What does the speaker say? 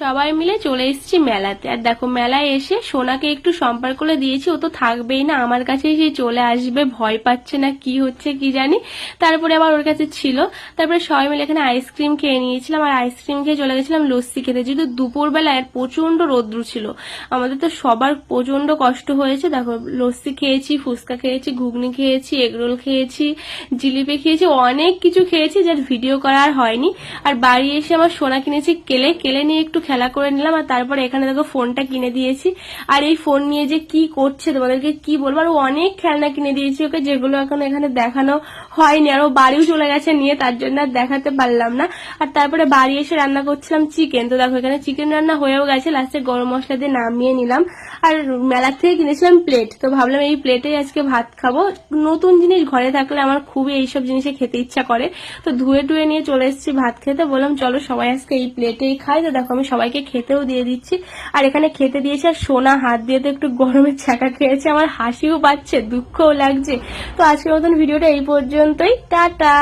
সবাই মিলে চলে এসেছি মেলাতে। আর দেখো মেলায় এসে সোনাকে একটু সম্পর্ক করে দিয়েছি, ও তো থাকবেই না, আমার কাছে এসে চলে আসবে, ভয় পাচ্ছে না কি হচ্ছে কি জানি। তারপরে আবার ওর কাছে ছিল। তারপরে সবাই মিলে এখানে আইসক্রিম খেয়ে নিয়েছিলাম, আর আইসক্রিম খেয়ে চলে গেছিলাম লস্যি খেতে, যেহেতু দুপুরবেলায় প্রচন্ড রোদ্রু ছিল। আমাদের তো সবার প্রচন্ড কষ্ট হয়েছে। দেখো লস্যি খেয়েছি, ফুচকা খেয়েছি, ঘুগনি খেয়েছি, এগরোল খেয়েছি, জিলিপি খেয়েছি, অনেক কিছু খেয়েছি যার ভিডিও করা আর হয়নি। আর বাড়ি এসে আমার সোনা কিনেছি কেলে, কেলে নিয়ে একটু খেলা করে নিলাম। আর তারপরে এখানে দেখো ফোনটা কিনে দিয়েছি। আর এই ফোন নিয়ে যে কি করছে তোমাদেরকে কি বলবো, আর অনেক খেলনা কিনে দিয়েছি ওকে, যেগুলো এখন এখানে দেখানো হয়নি। আর ও বাড়িও চলে গেছে নিয়ে, তার জন্য আর দেখাতে পারলাম না। আর তারপরে বাড়ি এসে রান্না করছিলাম চিকেন। তো দেখো এখানে চিকেন রান্না হয়েও গেছে, লাস্টে গরম মশলা দিয়ে নামিয়ে নিলাম। আর মেলার থেকে কিনেছিলাম প্লেট, তো ভাবলাম এই প্লেটেই আজকে ভাত খাবো। নতুন জিনিস ঘরে থাকলে আমার খুবই এইসব জিনিসে খেতে ইচ্ছা করে। তো ধুয়ে টুয়ে নিয়ে চলে এসেছি ভাত খেতে, বললাম চলো সবাই আজকে এই প্লেটেই খাই। তো দেখো আমি সবাইকে খেতেও দিয়ে দিচ্ছি। আর এখানে খেতে দিয়েছি, আর সোনা হাত দিয়ে তো একটু গরমের ছ্যাঁকা খেয়েছে, আমার হাসিও পাচ্ছে দুঃখও লাগছে। তো আজকের মতন ভিডিওটা এই পর্যন্তই, টাটা।